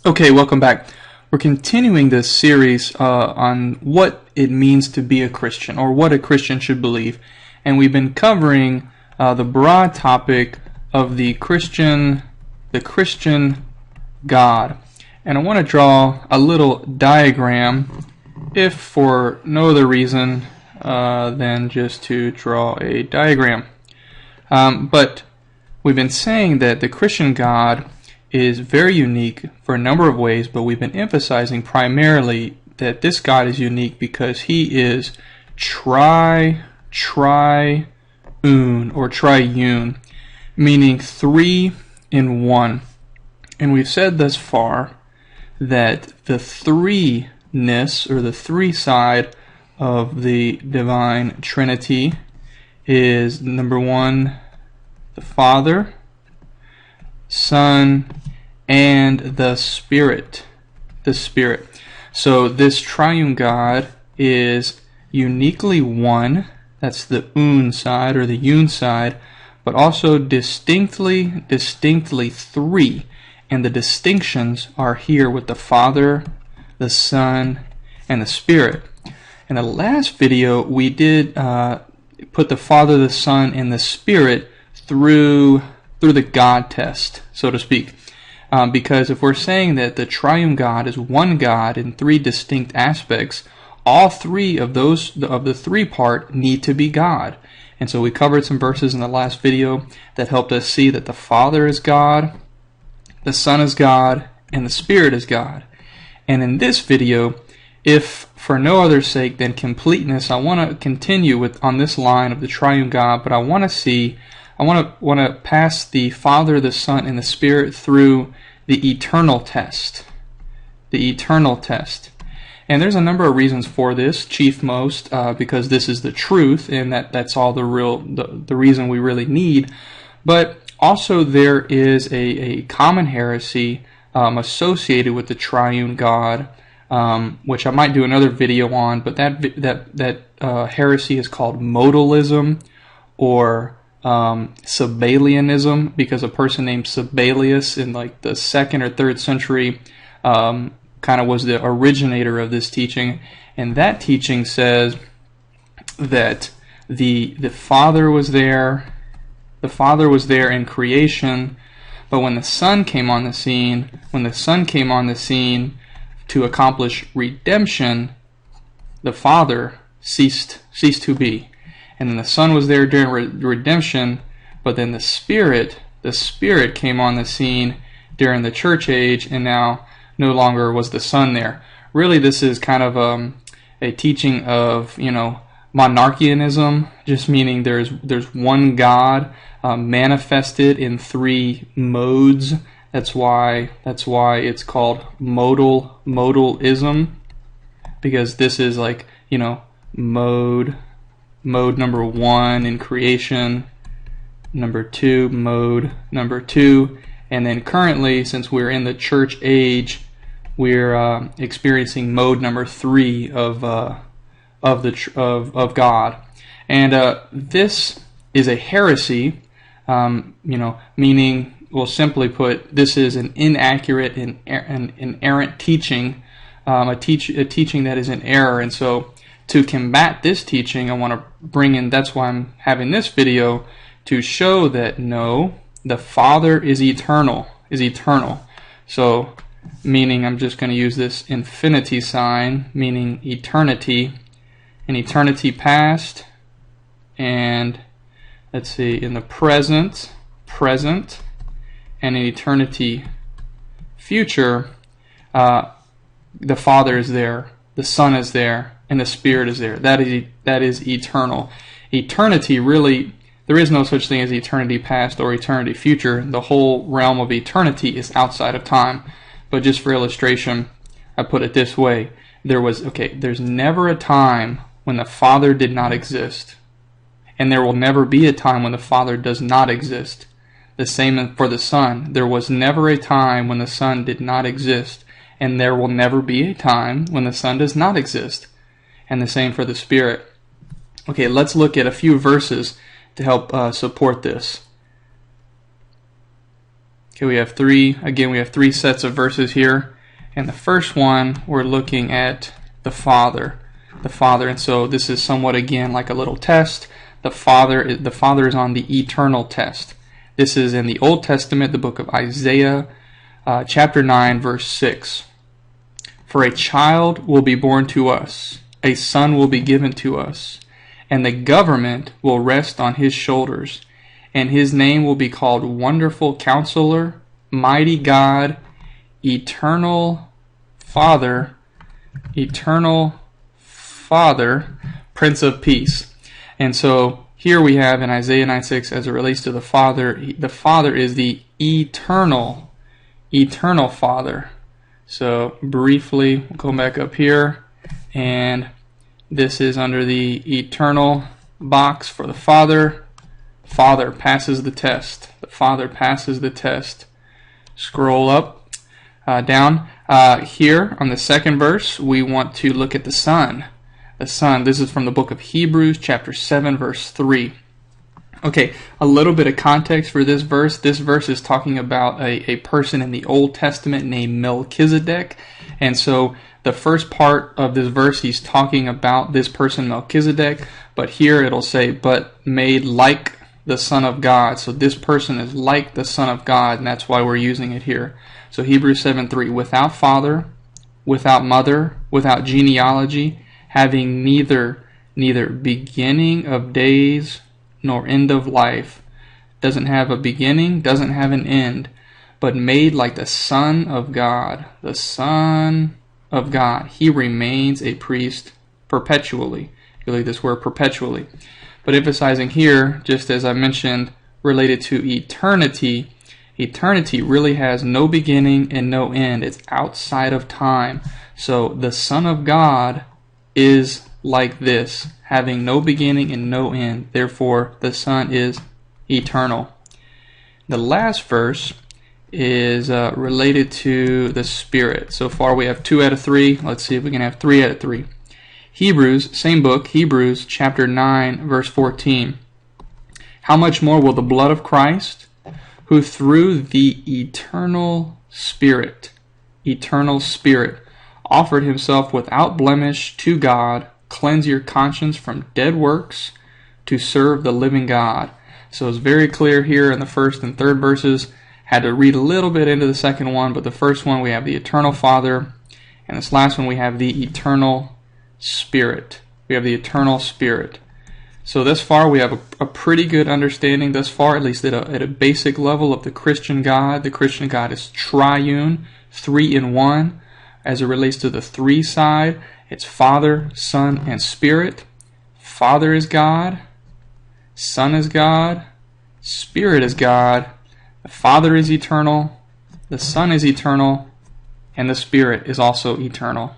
Okay, welcome back. We're continuing this series on what it means to be a Christian, or what a Christian should believe. And we've been covering the broad topic of the Christian God. And I want to draw a little diagram, if for no other reason than just to draw a diagram. But we've been saying that the Christian God is very unique for a number of ways, but we've been emphasizing primarily that this God is unique because he is triune, or triune, meaning three in one. And we've said thus far that the threeness, or the three side of the divine Trinity, is number one, the Father, Son, and the Spirit. So this triune God is uniquely one, that's the un side or the un side, but also distinctly three. And the distinctions are here with the Father, the Son, and the Spirit. In the last video, we did put the Father, the Son, and the Spirit through the God test, so to speak. Because if we're saying that the triune God is one God in three distinct aspects, all three of the three part need to be God. And so we covered some verses in the last video that helped us see that the Father is God, the Son is God, and the Spirit is God. And in this video, if for no other sake than completeness, I want to continue on this line of the triune God, but I want to pass the Father, the Son, and the Spirit through the eternal test. The eternal test. And there's a number of reasons for this, chief most, because this is the truth, and that's all the reason we really need. But also there is a common heresy associated with the triune God, which I might do another video on, but that heresy is called modalism, or Sabellianism, because a person named Sabellius in like the 2nd or 3rd century kind of was the originator of this teaching. And that teaching says that the Father was there in creation, but when the Son came on the scene, to accomplish redemption, the Father ceased to be. And then the Son was there during redemption, but then the Spirit came on the scene during the church age, and now no longer was the Son there. Really, this is kind of a teaching of, monarchianism, just meaning there's one God manifested in three modes. That's why it's called modalism, because this is like, mode number one in creation, mode number two, and then currently, since we're in the church age, we're experiencing mode number three of God. And this is a heresy, meaning, well, simply put, this is an inaccurate and errant teaching, a teaching that is in error. And so to combat this teaching, I want to bring in, that's why I'm having this video, to show that no, the Father is eternal. So, meaning I'm just going to use this infinity sign, meaning eternity, an eternity past, and let's see, in the present, and in eternity future, the Father is there, the Son is there, and the Spirit is there. That is eternal. Eternity, really, there is no such thing as eternity past or eternity future. The whole realm of eternity is outside of time. But just for illustration, I put it this way. There's never a time when the Father did not exist. And there will never be a time when the Father does not exist. The same for the Son. There was never a time when the Son did not exist. And there will never be a time when the Son does not exist. And the same for the Spirit. Okay, let's look at a few verses to help support this. Okay, we have three sets of verses here. And the first one, we're looking at the Father. The Father. And so this is somewhat, again, like a little test. The Father is on the eternal test. This is in the Old Testament, the book of Isaiah, chapter 9, verse 6. For a child will be born to us, a son will be given to us, and the government will rest on his shoulders, and his name will be called Wonderful Counselor, Mighty God, Eternal Father, Prince of Peace. And so here we have in Isaiah 9:6, as it relates to the Father is the eternal Father. So briefly, we'll go back up here, and this is under the eternal box for the Father. Father passes the test. The Father passes the test. Scroll up, down. Here on the second verse, we want to look at the Son. The Son, this is from the book of Hebrews, chapter 7, verse 3. Okay, a little bit of context for this verse. This verse is talking about a person in the Old Testament named Melchizedek. And so the first part of this verse, he's talking about this person Melchizedek. But here it'll say, but made like the Son of God. So this person is like the Son of God, and that's why we're using it here. So Hebrews 7:3, without father, without mother, without genealogy, having neither beginning of days nor end of life. Doesn't have a beginning, doesn't have an end, but made like the Son of God. The Son of God. He remains a priest perpetually. You leave this word perpetually. But emphasizing here, just as I mentioned, related to eternity, eternity really has no beginning and no end. It's outside of time. So the Son of God is like this, having no beginning and no end. Therefore, the Son is eternal. The last verse is related to the Spirit. So far we have 2 out of 3. Let's see if we can have 3 out of 3. Hebrews, same book, Hebrews chapter 9, verse 14. How much more will the blood of Christ, who through the eternal Spirit, offered himself without blemish to God, cleanse your conscience from dead works to serve the living God. So it's very clear here in the first and third verses. Had to read a little bit into the second one, but the first one we have the eternal Father, and this last one we have the eternal Spirit. We have the eternal Spirit. So thus far we have a pretty good understanding thus far, at least at a basic level, of the Christian God. The Christian God is triune, 3 in 1. As it relates to the 3 side, it's Father, Son, and Spirit. Father is God, Son is God, Spirit is God. The Father is eternal, the Son is eternal, and the Spirit is also eternal.